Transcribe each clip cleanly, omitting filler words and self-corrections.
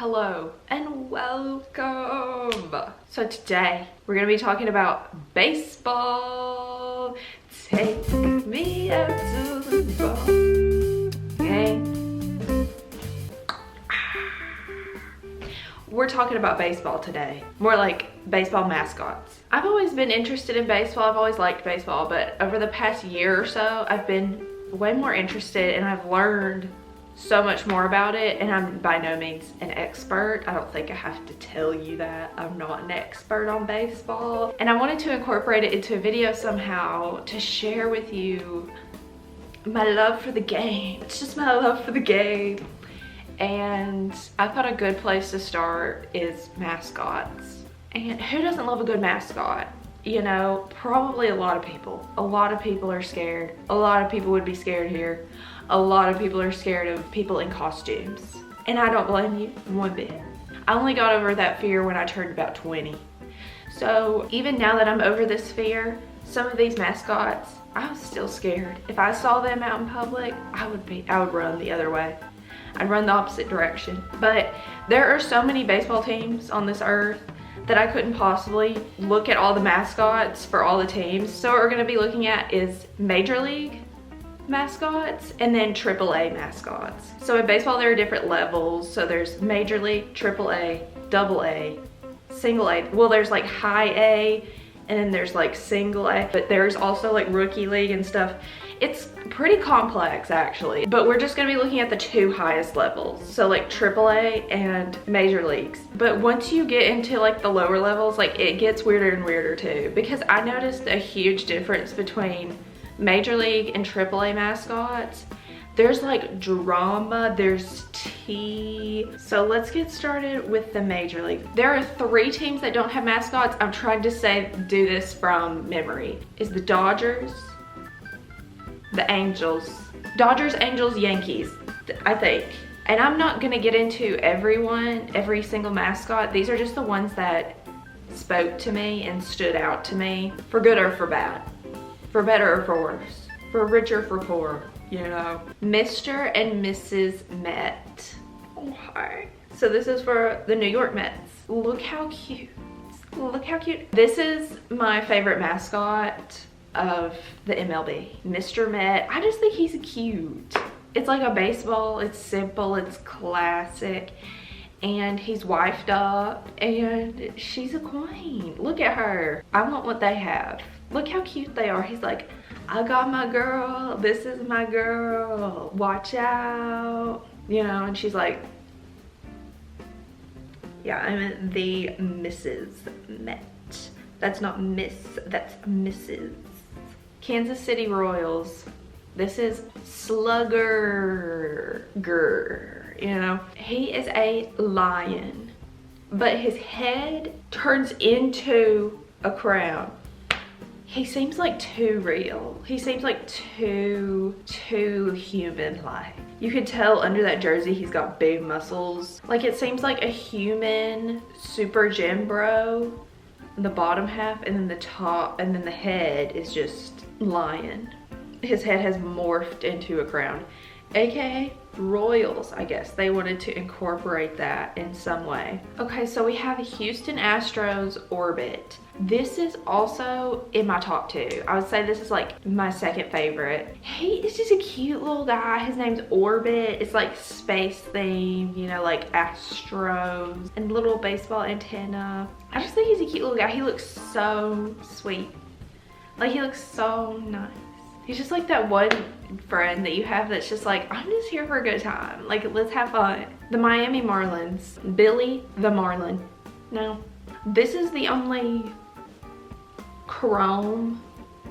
Hello and welcome. So today we're gonna be talking about baseball. Take me out to the ball. Okay. We're talking about baseball today. More like baseball mascots. I've always been interested in baseball. I've always liked baseball, but over the past year or so, I've been way more interested and I've learned so much more about it, and I'm by no means an expert. I don't think I have to tell you that. I'm not an expert on baseball, and I wanted to incorporate it into a video somehow to share with you my love for the game. It's just my love for the game, and I thought a good place to start is mascots. And who doesn't love a good mascot? You know, probably a lot of people. A lot of people are scared. A lot of people would be scared here. A lot of people are scared of people in costumes. And I don't blame you one bit. I only got over that fear when I turned about 20. So even now that I'm over this fear, some of these mascots, I was still scared. If I saw them out in public, I would run the other way. I'd run the opposite direction. But there are so many baseball teams on this earth that I couldn't possibly look at all the mascots for all the teams. So what we're gonna be looking at is Major League mascots and then AAA mascots. So in baseball there are different levels. So there's Major League, AAA, AA, single A. Well, there's like high A and then there's like single A, but there's also like rookie league and stuff. It's pretty complex actually, but we're just gonna be looking at the two highest levels. So like AAA and major leagues. But once you get into like the lower levels, like it gets weirder and weirder too, because I noticed a huge difference between Major League and AAA mascots. There's like drama, there's tea. So let's get started with the Major League. There are 3 teams that don't have mascots. I'm trying to do this from memory. Is the Dodgers, the Angels, Dodgers, Angels, Yankees, I think. And I'm not gonna get into every single mascot. These are just the ones that spoke to me and stood out to me, for good or for bad. For better or for worse, for rich or for poor, you know. Mr. and Mrs. Met. Okay. So this is for the New York Mets. Look how cute. Look how cute. This is my favorite mascot of the MLB. Mr. Met. I just think he's cute. It's like a baseball. It's simple. It's classic. And he's wifed up and she's a queen. Look at her. I want what they have. Look how cute they are. He's like, I got my girl. This is my girl. Watch out. You know, and she's like, yeah, I'm the Mrs. Met. That's not Miss, that's Mrs. Kansas City Royals. This is Slugger. You know, he is a lion, but his head turns into a crown. He seems like too real. He seems like too human-like. You could tell under that jersey he's got big muscles. Like it seems like a human super gym bro. The bottom half and then the top and then the head is just lion. His head has morphed into a crown. AKA Royals, I guess. They wanted to incorporate that in some way. Okay, so we have Houston Astros Orbit. This is also in my top 2. I would say this is like my second favorite. He is just a cute little guy. His name's Orbit. It's like space themed, you know, like Astros and little baseball antenna. I just think he's a cute little guy. He looks so sweet. Like he looks so nice. He's just like that one friend that you have that's just like, I'm just here for a good time. Like, let's have fun. The Miami Marlins. Billy the Marlin. No. This is the only chrome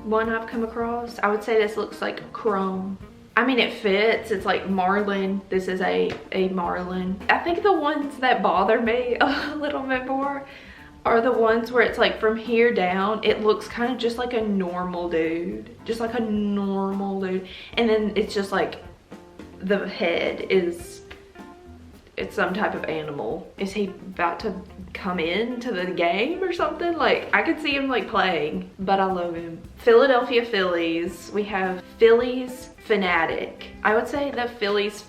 one I've come across. I would say this looks like chrome. I mean, it fits. It's like Marlin. This is a Marlin. I think the ones that bother me a little bit more are the ones where it's like from here down, it looks kind of just like a normal dude. Just like a normal dude. And then it's just like the head is, it's some type of animal. Is he about to come into the game or something? Like, I could see him like playing, but I love him. Philadelphia Phillies. We have Phillies Fanatic. I would say the Phillies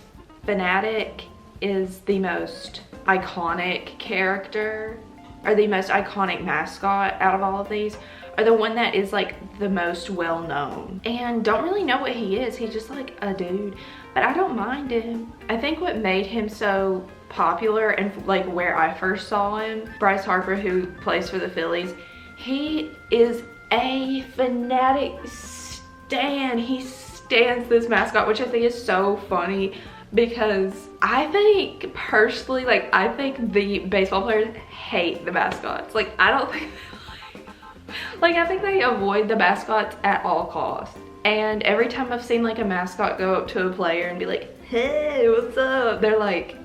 Fanatic is the most iconic character, or the most iconic mascot out of all of these, or the one that is like the most well known. And don't really know what he is. He's just like a dude, but I don't mind him. I think what made him so popular and like where I first saw him, Bryce Harper, who plays for the Phillies, he is a fanatic stan. He stands this mascot, which I think is so funny, because I think personally, like, I think the baseball players hate the mascots. Like, I don't think like, I think they avoid the mascots at all costs. And every time I've seen like a mascot go up to a player and be like, hey, what's up? They're like,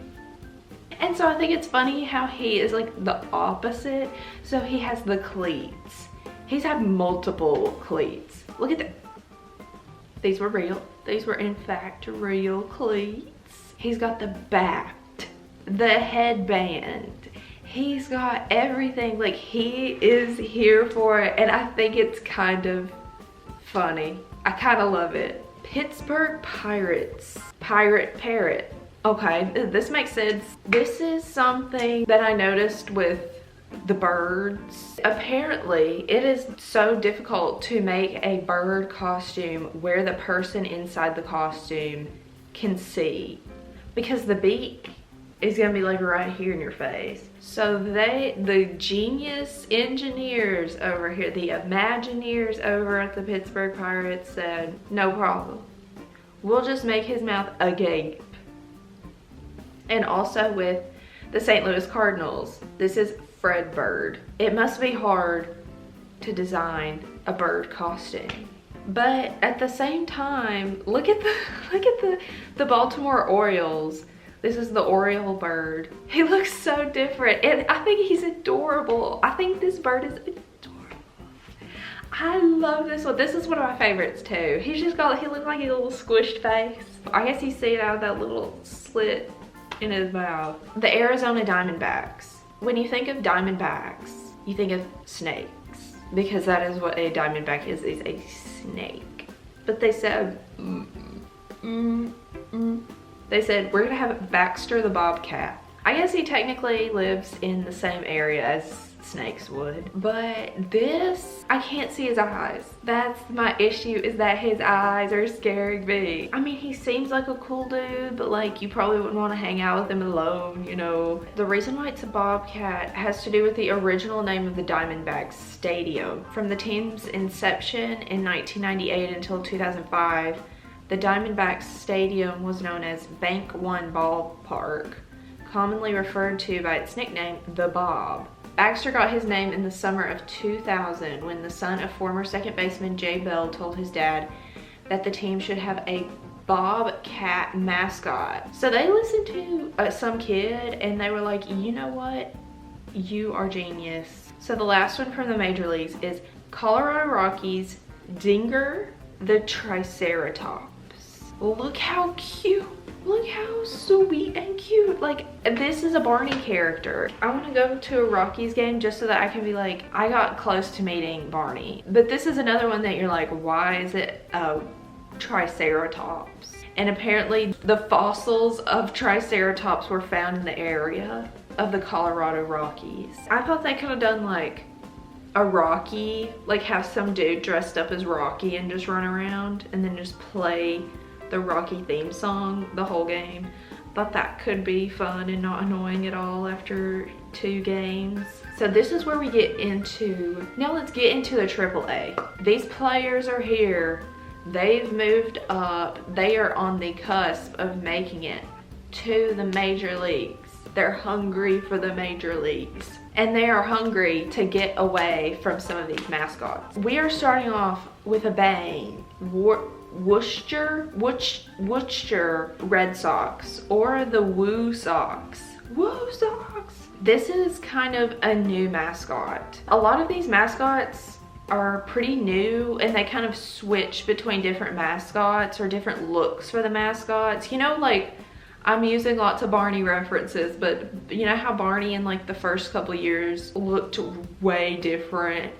and so I think it's funny how he is like the opposite. So he has the cleats. He's had multiple cleats. Look at that. These were real. These were in fact real cleats. He's got the bat, the headband. He's got everything. Like, he is here for it, and I think it's kind of funny. I kind of love it. Pittsburgh Pirates. Pirate Parrot. Okay, this makes sense. This is something that I noticed with the birds. Apparently, it is so difficult to make a bird costume where the person inside the costume can see, because the beak is gonna be like right here in your face. So the genius engineers over here, the Imagineers over at the Pittsburgh Pirates said, no problem. We'll just make his mouth agape. And also with the St. Louis Cardinals, this is Fred Bird. It must be hard to design a bird costume. But at the same time, look at the Baltimore Orioles. This is the Oriole bird. He looks so different, and I think he's adorable. I think this bird is adorable. I love this one. This is one of my favorites too. He looks like a little squished face. I guess you see it out of that little slit in his mouth. The Arizona Diamondbacks. When you think of Diamondbacks, you think of snakes, because that is what a Diamondback is a snake. But they said, they said, we're gonna have Baxter the Bobcat. I guess he technically lives in the same area as snakes would. But this, I can't see his eyes. That's my issue, is that his eyes are scaring me. I mean, he seems like a cool dude, but like, you probably wouldn't want to hang out with him alone, you know. The reason why it's a Bobcat has to do with the original name of the Diamondbacks Stadium. From the team's inception in 1998 until 2005, the Diamondbacks Stadium was known as Bank One Ballpark, commonly referred to by its nickname, the Bob. Baxter got his name in the summer of 2000 when the son of former second baseman Jay Bell told his dad that the team should have a Bobcat mascot. So they listened to some kid and they were like, you know what? You are genius. So the last one from the major leagues is Colorado Rockies Dinger the Triceratops. Look how cute. Look how sweet and cute. Like, this is a Barney character. I want to go to a Rockies game just so that I can be like, I got close to meeting Barney. But this is another one that you're like, why is it a Triceratops? And apparently the fossils of Triceratops were found in the area of the Colorado Rockies. I thought they could have done like a Rocky, like have some dude dressed up as Rocky and just run around and then just play the Rocky theme song the whole game. Thought that could be fun and not annoying at all after 2 games. So this is where we get into, now let's get into the AAA. These players are here. They've moved up. They are on the cusp of making it to the major leagues. They're hungry for the major leagues. And they are hungry to get away from some of these mascots. We are starting off with a bang. Worcester Red Sox, or the Woo Sox. Woo Sox! This is kind of a new mascot. A lot of these mascots are pretty new and they kind of switch between different mascots or different looks for the mascots. You know, like, I'm using lots of Barney references, but you know how Barney in like the first couple years looked way different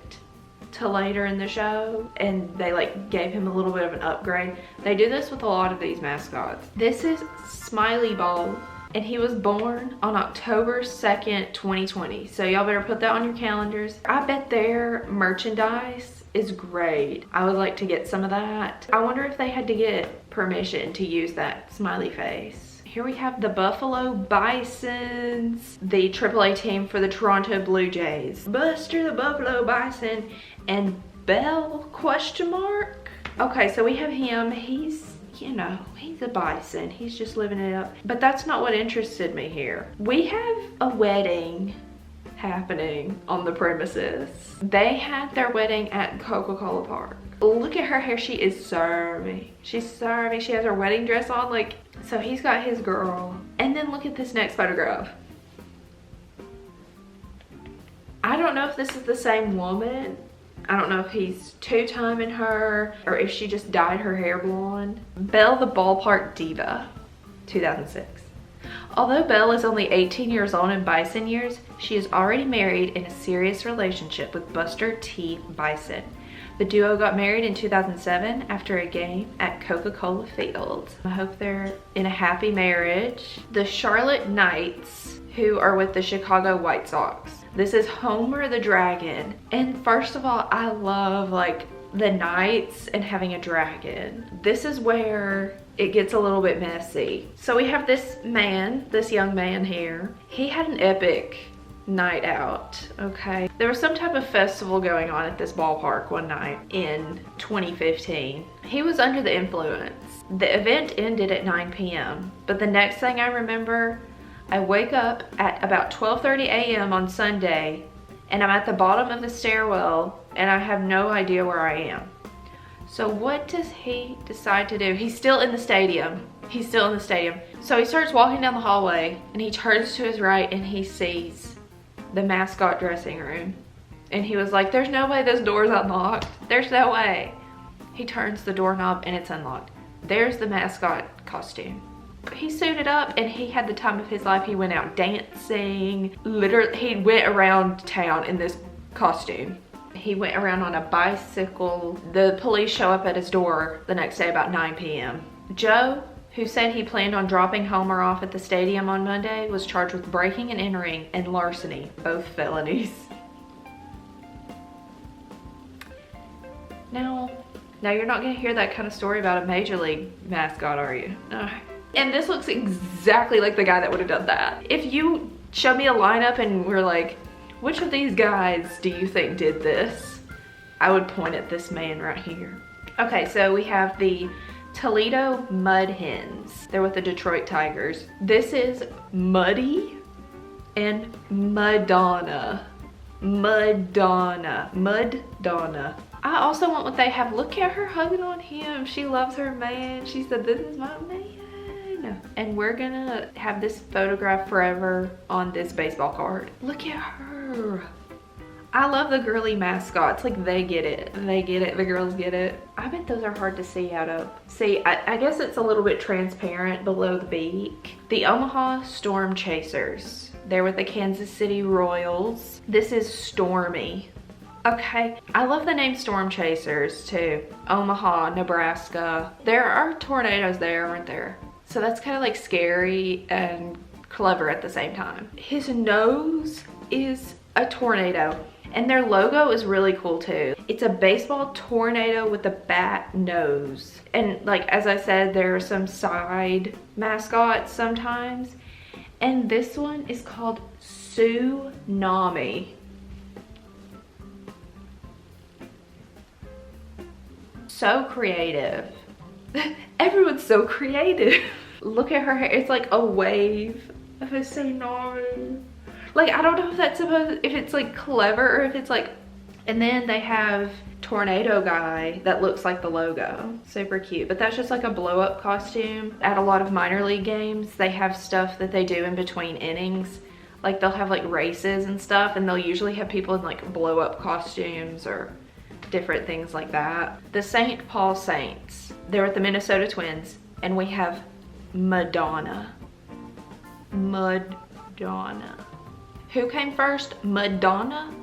to later in the show, and they like gave him a little bit of an upgrade. They do this with a lot of these mascots. This is Smiley Ball And he was born on October 2nd, 2020. So y'all better put that on your calendars. I bet their merchandise is great. I would like to get some of that. I wonder if they had to get permission to use that smiley face. Here we have the Buffalo Bisons, the AAA team for the Toronto Blue Jays. Buster the Buffalo Bison and Bell question mark. Okay, so we have him. He's, you know, he's a bison. He's just living it up. But that's not what interested me here. We have a wedding happening on the premises. They had their wedding at Coca-Cola Park. Look at her hair. She is serving. She's serving. She has her wedding dress on. Like, so he's got his girl. And then look at this next photograph. I don't know if this is the same woman. I don't know if he's two-timing her or if she just dyed her hair blonde. Belle the Ballpark Diva, 2006. Although Belle is only 18 years old in Bison years, she is already married in a serious relationship with Buster T. Bison. The duo got married in 2007 after a game at Coca-Cola Field. I hope they're in a happy marriage. The Charlotte Knights, who are with the Chicago White Sox. This is Homer the Dragon. And first of all, I love like the Knights and having a dragon. This is where it gets a little bit messy. So we have this man, this young man here. He had an epic night out, okay? There was some type of festival going on at this ballpark one night in 2015. He was under the influence. The event ended at 9 p.m. But the next thing I remember, I wake up at about 12:30 a.m. on Sunday and I'm at the bottom of the stairwell and I have no idea where I am. So what does he decide to do? He's still in the stadium. He's still in the stadium. So he starts walking down the hallway and he turns to his right and he sees the mascot dressing room. And he was like, there's no way this door's unlocked. There's no way. He turns the doorknob and it's unlocked. There's the mascot costume. He suited up and he had the time of his life. He went out dancing. Literally, he went around town in this costume. He went around on a bicycle. The police show up at his door the next day about 9 p.m. Joe, who said he planned on dropping Homer off at the stadium on Monday, was charged with breaking and entering and larceny, both felonies. Now you're not gonna hear that kind of story about a major league mascot, are you? No. And this looks exactly like the guy that would have done that. If you showed me a lineup and we're like, which of these guys do you think did this? I would point at this man right here. Okay, so we have the Toledo Mud Hens. They're with the Detroit Tigers. This is Muddy and Madonna. Madonna. I also want what they have. Look at her hugging on him. She loves her man. She said, this is my man. And we're gonna have this photograph forever on this baseball card. Look at her. I love the girly mascots. Like, they get it. They get it. The girls get it. I bet those are hard to see out of. See, I guess it's a little bit transparent below the beak. The Omaha Storm Chasers. They're with the Kansas City Royals. This is Stormy. Okay, I love the name Storm Chasers too. Omaha, Nebraska. There are tornadoes there, aren't there? So that's kind of like scary and clever at the same time. His nose is a tornado. And their logo is really cool too. It's a baseball tornado with a bat nose. And like, as I said, there are some side mascots sometimes. And this one is called Tsunami. So creative. Everyone's so creative. Look at her hair. It's like a wave of a tsunami. Like, I don't know if that's supposed, if it's like clever or if it's like, and then they have tornado guy that looks like the logo. Super cute, but that's just like a blow up costume. At a lot of minor league games, they have stuff that they do in between innings. Like, they'll have like races and stuff, and they'll usually have people in like blow up costumes or different things like that. The St. Paul Saints, they're with the Minnesota Twins, and we have Madonna. Madonna. Who came first, Madonna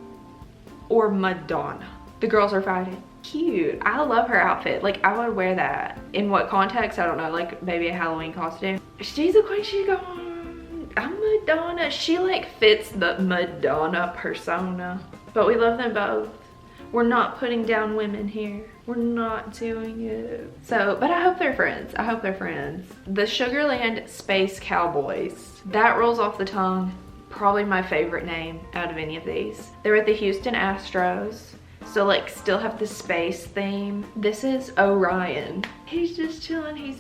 or Madonna? The girls are fighting. Cute. I love her outfit. Like, I would wear that. In what context? I don't know. Like maybe a Halloween costume. She's a queen. She's gone. I'm Madonna. She like fits the Madonna persona. But we love them both. We're not putting down women here. We're not doing it. So, but I hope they're friends. I hope they're friends. The Sugarland Space Cowboys. That rolls off the tongue. Probably my favorite name out of any of these. They're at the Houston Astros. So like still have the space theme. This is Orion. He's just chilling.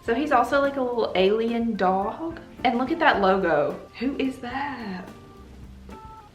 So he's also like a little alien dog. And look at that logo. Who is that?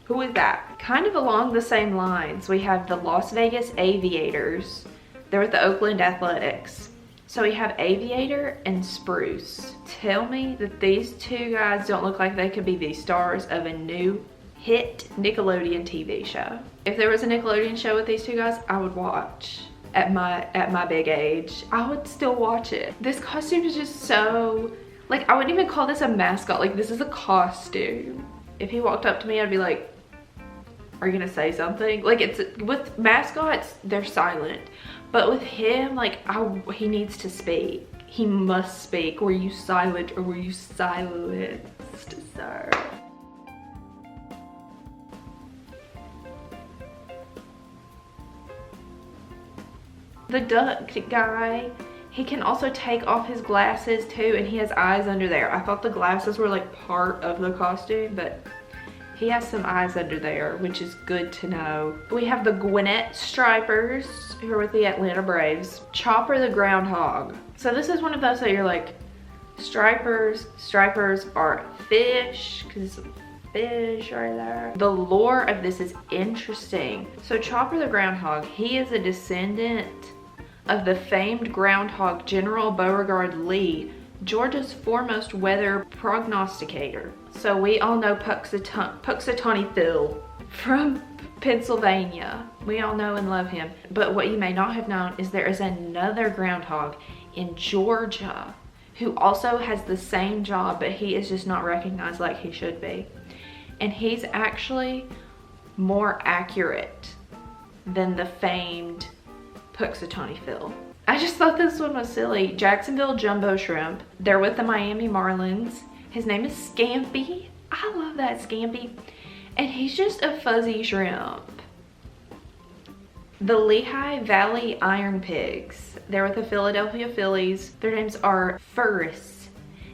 Who is that? Kind of along the same lines, we have the Las Vegas Aviators. They're with the Oakland Athletics. So we have Aviator and Spruce. Tell me that these two guys don't look like they could be the stars of a new hit Nickelodeon TV show. If there was a Nickelodeon show with these two guys, I would watch. At my big age, I would still watch it. This costume is just so, like, I wouldn't even call this a mascot. Like, this is a costume. If he walked up to me, I'd be like, are you gonna say something? Like, it's with mascots, they're silent. But with him, like, he needs to speak. He must speak. Were you silent or were you silenced, sir? The duck guy, he can also take off his glasses too, and he has eyes under there. I thought the glasses were like part of the costume, but he has some eyes under there, which is good to know. We have the Gwinnett Stripers, who are with the Atlanta Braves. Chopper the Groundhog. So this is one of those that you're like, stripers are fish, because fish right there. The lore of this is interesting. So Chopper the Groundhog, he is a descendant of the famed groundhog General Beauregard Lee, Georgia's foremost weather prognosticator. So we all know Punxsutawney Phil from Pennsylvania. We all know and love him. But what you may not have known is there is another groundhog in Georgia who also has the same job, but he is just not recognized like he should be. And he's actually more accurate than the famed Punxsutawney Phil. I just thought this one was silly. Jacksonville Jumbo Shrimp. They're with the Miami Marlins. His name is Scampy. I love that, Scampy. And he's just a fuzzy shrimp. The Lehigh Valley Iron Pigs. They're with the Philadelphia Phillies. Their names are Furris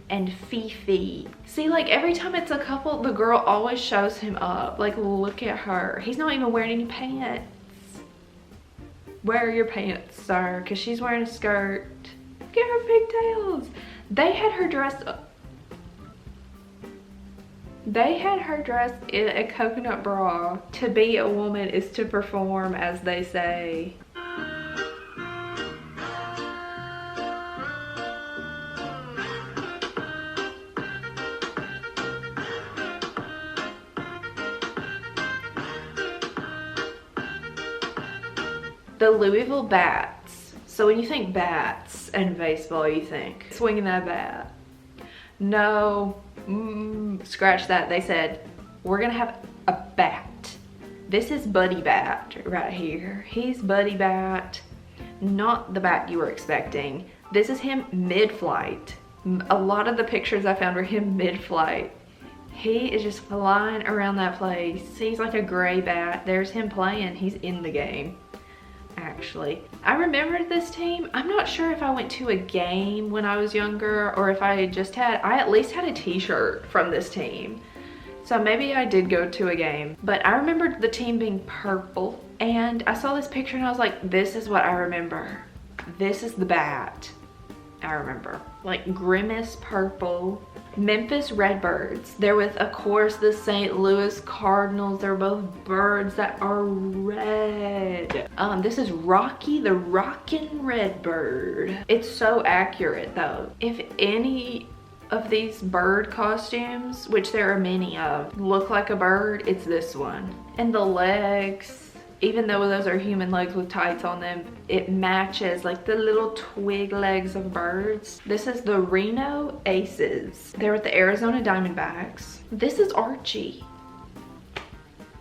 and Fifi. See, like every time it's a couple, the girl always shows him up. Like, look at her. He's not even wearing any pants. Wear your pants, sir, because she's wearing a skirt. Look at her pigtails. They had her dressed in a coconut bra. To be a woman is to perform, as they say. The Louisville Bats. So when you think bats and baseball, you think swinging that bat. No, scratch that. They said, we're gonna have a bat. This is Buddy Bat right here. He's Buddy Bat, not the bat you were expecting. This is him mid-flight. A lot of the pictures I found were him mid-flight. He is just flying around that place. He's like a gray bat. There's him playing. He's in the game. Actually, I remembered this team. I'm not sure if I went to a game when I was younger or if I at least had a t-shirt from this team. So maybe I did go to a game, but I remembered the team being purple, and I saw this picture and I was like, this is what I remember. This is the bat I remember. Like Grimace purple. Memphis Redbirds. They're with, of course, the St. Louis Cardinals. They're both birds that are red. This is Rocky the Rockin' Redbird. It's so accurate though. If any of these bird costumes, which there are many of, look like a bird, it's this one. And the legs, even though those are human legs with tights on them, it matches like the little twig legs of birds. This is the Reno Aces. They're with the Arizona Diamondbacks. This is Archie.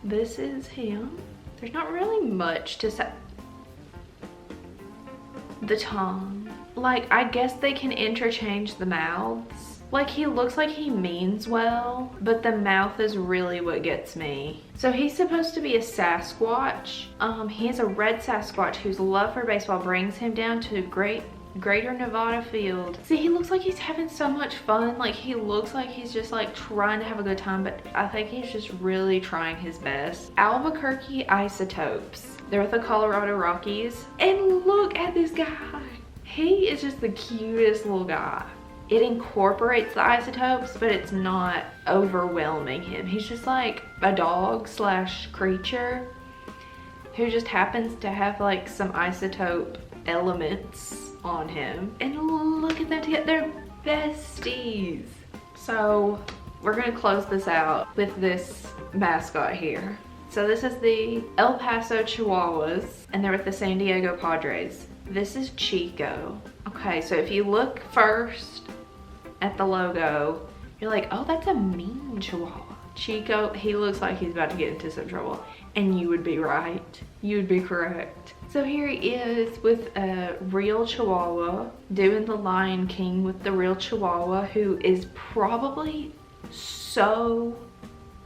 This is him. There's not really much to say. The tongue. Like, I guess they can interchange the mouths. Like, he looks like he means well, but the mouth is really what gets me. So he's supposed to be a Sasquatch. He is a red Sasquatch whose love for baseball brings him down to Greater Nevada field. See, he looks like he's having so much fun. Like, he looks like he's just like trying to have a good time, but I think he's just really trying his best. Albuquerque Isotopes. They're with the Colorado Rockies. And look at this guy. He is just the cutest little guy. It incorporates the isotopes, but it's not overwhelming him. He's just like a dog slash creature who just happens to have like some isotope elements on him. And look at them together, they're besties. So we're gonna close this out with this mascot here. So this is the El Paso Chihuahuas, and they're with the San Diego Padres. This is Chico. Okay, so if you look first at the logo, you're like, oh, that's a mean Chihuahua. Chico, he looks like he's about to get into some trouble. And you would be right. You would be correct. So here he is with a real Chihuahua, doing the Lion King with the real Chihuahua, who is probably so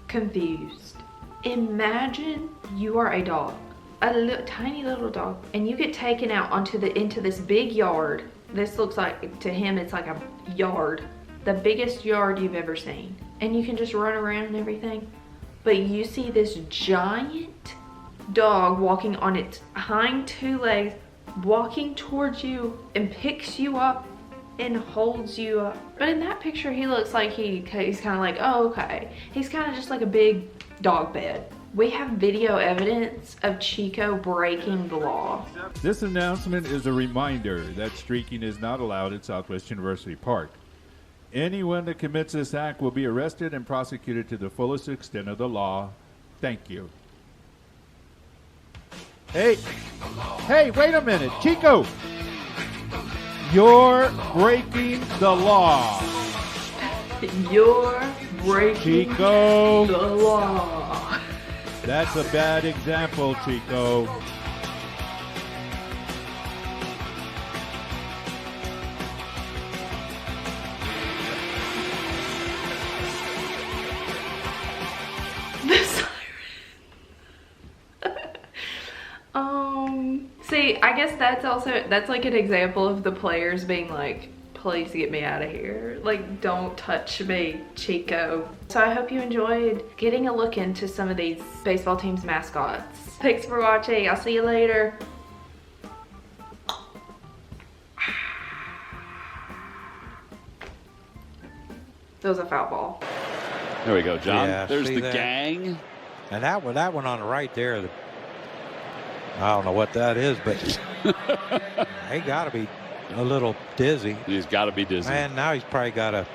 confused. Imagine you are a dog, a tiny little dog, and you get taken out into this big yard. This looks like, to him, it's like a yard, the biggest yard you've ever seen. And you can just run around and everything. But you see this giant dog walking on its hind two legs, walking towards you and picks you up and holds you up. But in that picture, he looks like he's kind of like, oh, okay. He's kind of just like a big dog bed. We have video evidence of Chico breaking the law. This announcement is a reminder that streaking is not allowed at Southwest University Park. Anyone that commits this act will be arrested and prosecuted to the fullest extent of the law. Thank you. Hey, wait a minute, Chico. You're breaking the law. You're breaking Chico. the law. That's a bad example, Chico. See, I guess that's like an example of the players being like, please get me out of here. Like, don't touch me, Chico. So I hope you enjoyed getting a look into some of these baseball teams' mascots. Thanks for watching. I'll see you later. That was a foul ball. There we go, John. Yeah, there's the that gang. And that one on the right there, I don't know what that is, but he got to be a little dizzy. He's got to be dizzy. And now he's probably got a